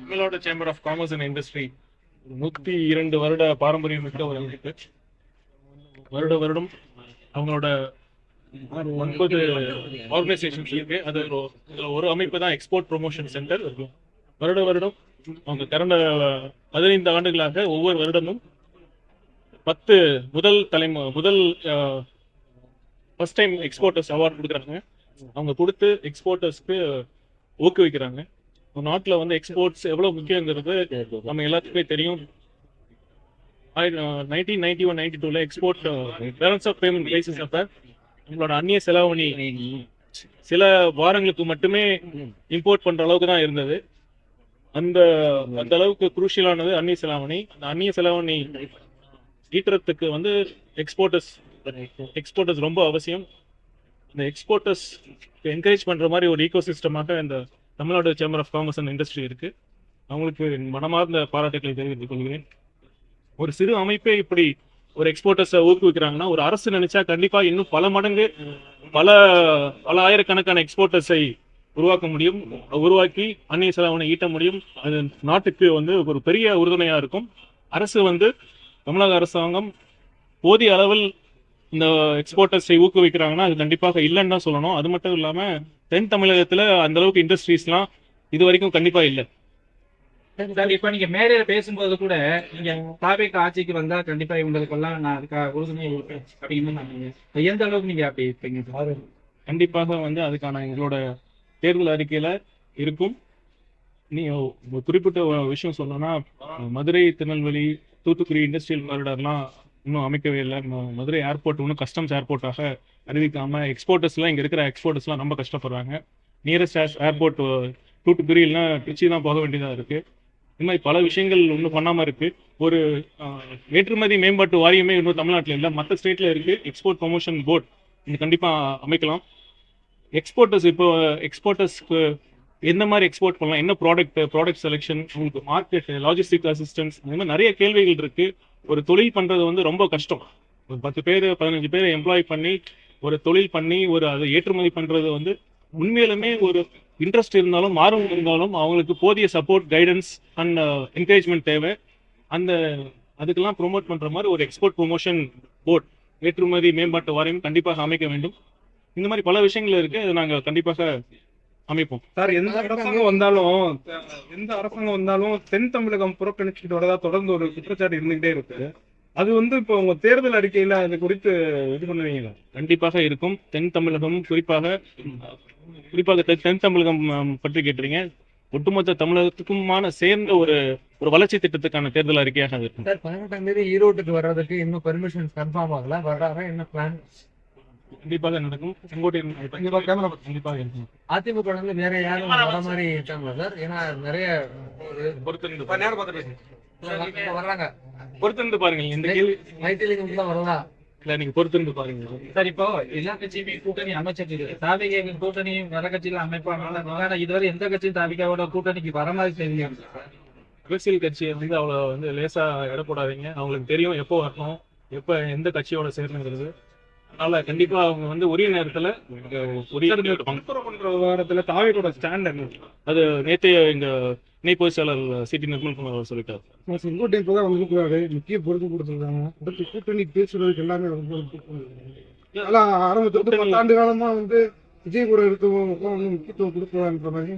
Tamil Nadu chamber of commerce and industry 102 வருட பாரம்பரியம் மிக்க ஒரு அமைப்பு. வருடம் அவங்களோட 9 ஆர்கனைசேஷன்ஸ் இருக்கு. அது ஒரு அமைப்பு தான் எக்ஸ்போர்ட் ப்ரொமோஷன் சென்டர். வருடம் அவங்க கடந்த 15 ஆண்டுகளாக ஒவ்வொரு வருடமும் 10 முதல் ஃபர்ஸ்ட் டைம் எக்ஸ்போர்ட்டர்ஸ் அவார்டு கொடுக்குறாங்க. அவங்க கொடுத்து எக்ஸ்போர்ட்டர்ஸ்க்கு ஊக்குவிக்கிறாங்க. நாட்டில் வந்து எக்ஸ்போர்ட்ஸ் எவ்வளவு முக்கியங்கிறது நம்ம எல்லாத்துக்குமே தெரியும். 1991-92 export balance of payment crisis அப்ப நம்மளோட அந்நிய செலாவணி சில வாரங்களுக்கு மட்டுமே இம்போர்ட் பண்ற அளவுக்கு தான் இருந்தது. அந்த அளவுக்கு குரூஷியலானது அந்நிய செலாவணி. அந்த அந்நிய செலாவணி ஈட்டுறதுக்கு வந்து எக்ஸ்போர்ட்டர்ஸ் ரொம்ப அவசியம். இந்த எக்ஸ்போர்ட்டர்ஸ் என்கரேஜ் பண்ற மாதிரி ஒரு ஈகோ சிஸ்டமாக இந்த Tamil Nadu chamber of commerce and industry இருக்கு. அவங்களுக்கு மனமார்ந்த பாராட்டுகளை தெரிவித்துக் கொள்கிறேன். ஒரு சிறு அமைப்பே இப்படி ஒரு எக்ஸ்போர்ட்டர்ஸை ஊக்குவிக்கிறாங்கன்னா ஒரு அரசு நினைச்சா கண்டிப்பா இன்னும் பல மடங்கு பல ஆயிரக்கணக்கான எக்ஸ்போர்ட்டர்ஸை உருவாக்கி அந்நிய செலாவணி ஈட்ட முடியும். அது நாட்டுக்கு வந்து ஒரு பெரிய உறுதுணையா இருக்கும். அரசு வந்து தமிழக அரசாங்கம் போதிய அளவில் இந்த எக்ஸ்போர்ட்டர்ஸை ஊக்குவிக்கிறாங்கன்னா அது கண்டிப்பாக இல்லைன்னு தான் சொல்லணும். அது மட்டும் இல்லாம தென் தமிழகத்துல அந்த அளவுக்கு இண்டஸ்ட்ரீஸ்லாம் இது வரைக்கும் கண்டிப்பா இல்லை. சார், இப்ப நீங்க மேடையில பேசும்போது கூட நீங்க தாவேக ஆட்சிக்கு வந்தா கண்டிப்பா இவங்களுக்கெல்லாம் நான் அதுக்காக உறுதுணையா இருப்பேன் அப்படின்னு எந்த அளவுக்கு நீங்க அப்படி இருப்பீங்க சார்? கண்டிப்பாக வந்து அதுக்கான எங்களோட தேர்தல் அறிக்கையில இருக்கும். நீ குறிப்பிட்ட விஷயம் சொல்லணும்னா மதுரை, திருநெல்வேலி, தூத்துக்குடி இண்டஸ்ட்ரியல் காரிடார்லாம் இன்னும் அமைக்கவே இல்லை. மதுரை ஏர்போர்ட் இன்னும் கஸ்டம்ஸ் ஏர்போர்ட்டாக அறிவிக்காம எக்ஸ்போர்ட்டர்ஸ்லாம் இங்க இருக்கிற எக்ஸ்போர்ட்டர்ஸ்லாம் ரொம்ப கஷ்டப்படுறாங்க. நியரஸ்ட் ஏர்போர்ட் தூத்துக்குடி இல்லைன்னா திருச்சி தான் போக வேண்டியதா இருக்கு. இந்த மாதிரி பல விஷயங்கள் இன்னும் பண்ணாம இருக்கு. ஒரு ஏற்றுமதி மேம்பாட்டு வாரியமே இன்னும் தமிழ்நாட்டில் இல்லை, மற்ற ஸ்டேட்ல இருக்கு. எக்ஸ்போர்ட் ப்ரொமோஷன் போர்ட் இது கண்டிப்பா அமைக்கலாம். எக்ஸ்போர்ட்டர்ஸ்க்கு எந்த மாதிரி எக்ஸ்போர்ட் பண்ணலாம், என்ன ப்ராடக்ட் செலெக்ஷன், உங்களுக்கு மார்க்கெட், லாஜிஸ்டிக் அசிஸ்டன்ஸ், இந்த மாதிரி நிறைய கேள்விகள் இருக்கு. ஒரு தொழில் பண்றது வந்து ரொம்ப கஷ்டம். ஒரு 10 பேர் 15 பேர் எம்ப்ளாய் பண்ணி ஒரு தொழில் பண்ணி அதை ஏற்றுமதி பண்றது வந்து உண்மையிலுமே ஒரு இன்ட்ரெஸ்ட் இருந்தாலும் ஆர்வம் இருந்தாலும் அவங்களுக்கு போதிய சப்போர்ட், கைடன்ஸ் அண்ட் என்கரேஜ்மெண்ட் தேவை. அதுக்கெல்லாம் ப்ரொமோட் பண்ற மாதிரி ஒரு எக்ஸ்போர்ட் ப்ரொமோஷன் போர்ட், ஏற்றுமதி மேம்பாட்டு வாரியம் கண்டிப்பாக அமைக்க வேண்டும். இந்த மாதிரி பல விஷயங்கள் இருக்கு. அதை நாங்கள் கண்டிப்பாக அமைப்போம். சார், எந்த அரசாங்கம் வந்தாலும் தென் தமிழகம் புறக்கணிச்சுட்டு வரதா தொடர்ந்து ஒரு குற்றச்சாட்டு இருந்துகிட்டே இருக்கு. அது வந்து இப்போ உங்க தேர்தல் அறிக்கையில அது குறித்து இது பண்ணுவீங்களா? கண்டிப்பாக இருக்கும். தென் தமிழகம் குறிப்பாக தென் தமிழகம் பற்றி கேட்டுறீங்க. ஒட்டுமொத்த தமிழகத்துக்குமான சேர்ந்த ஒரு வளர்ச்சி திட்டத்துக்கான தேர்தல் அறிக்கையாக இருக்கும். சார், 18ஆம் தேதி ஈரோட்டுக்கு வர்றதுக்கு இன்னும் பெர்மிஷன் கன்ஃபார்ம் ஆகல. வர்றாங்க, என்ன பிளான்? கண்டிப்பாக நடக்கும். செங்கோட்டையன் கண்டிப்பாக இருக்கும். அதிமுக வேற யாரும் வர மாதிரி இருக்காங்களா சார்? ஏன்னா நிறைய வர்றாங்க. பொறுத்திருந்து பாருங்க. இந்த கேள்வி வரலாம் இல்ல, நீங்க பொறுத்திருந்து பாருங்க. சார், இப்போ எல்லா கட்சியுமே கூட்டணி அமைச்சிருக்கு. தாவிக கூட்டணி வர கட்சியில அமைப்பாங்க. இதுவரை எந்த கட்சியும் தாவிகாவோட கூட்டணிக்கு வர மாதிரி தெரியும். அரசியல் கட்சியை வந்து அவ்வளவு லேசா எடை போடாதீங்க. அவங்களுக்கு தெரியும் எப்போ வரணும், எப்ப எந்த கட்சியோட சேரணுங்கிறது. அதனால கண்டிப்பா அவங்க வந்து உரிய நேரத்துல பண்ற விவகாரத்துல தாவேகோட ஸ்டாண்ட் என்ன? அது நேற்றைய எங்க இணை பொதுச் செயலர் சிடி நிர்மல்குமார் அவர் சொல்லிட்டாரு. செங்கோட்டையன் இப்பதான் வந்திருக்காரு, முக்கிய பொறுப்பு கொடுத்துருக்காங்க. அடுத்து கூட்டணி பேசுறதுக்கு எல்லாமே ஆரம்பத்துக்கு 10 ஆண்டு காலமா வந்து விஜய் கூட முக்கியத்துவம் கொடுக்கலான்ற மாதிரி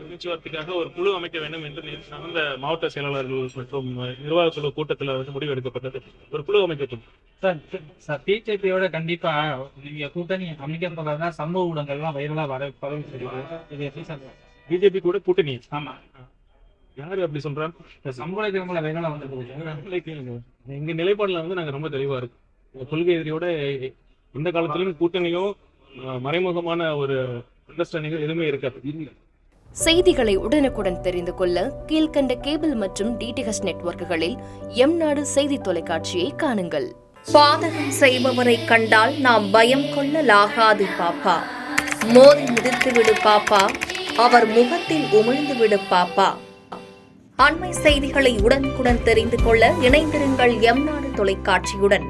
பேச்சுவார்த்தைக்காக ஒரு குழு அமைக்க வேண்டும் என்று நடந்த மாவட்ட செயலாளர்கள் மற்றும் நிர்வாக குழு கூட்டத்தில் வந்து முடிவு எடுக்கப்பட்டது. ஒரு குழு அமைக்கப்படும். சார், பிஜேபியோட கண்டிப்பா நீங்க கூட்டணி அமைக்கப்படாதான் சமூக ஊடகங்கள்லாம் வைரலா பரவி பிஜேபி கூட கூட்டணி. ஆமா, யாரு அப்படி சொல்றாங்க? சமூகங்களை வைரலா வந்து எங்க நிலைப்பாடுல வந்து நாங்க ரொம்ப தெளிவா இருக்கோம். கொள்கை எதிரியோட இந்த காலத்திலும் கூட்டணியோ மறைமுகமான ஒரு அண்டர்ஸ்டாண்டிங்கோ எதுவுமே இருக்காது. செய்திகளை உடனுக்குடன் தெரிந்து கொள்ள கீழ்கண்ட கேபிள் மற்றும் டிடிஹெச் நெட்வொர்க்குகளில் எம்நாடு செய்தி தொலைக்காட்சியை காணுங்கள். பாதகம் செய்பவரை கண்டால் நாம் பயம் கொள்ளலாகாது பாப்பா. மோதி மிதித்து விடு பாப்பா, அவர் முகத்தில் உமிழ்ந்து விடு பாப்பா. அண்மை செய்திகளை உடனுக்குடன் தெரிந்து கொள்ள இணைந்திருங்கள் எம்நாடு தொலைக்காட்சியுடன்.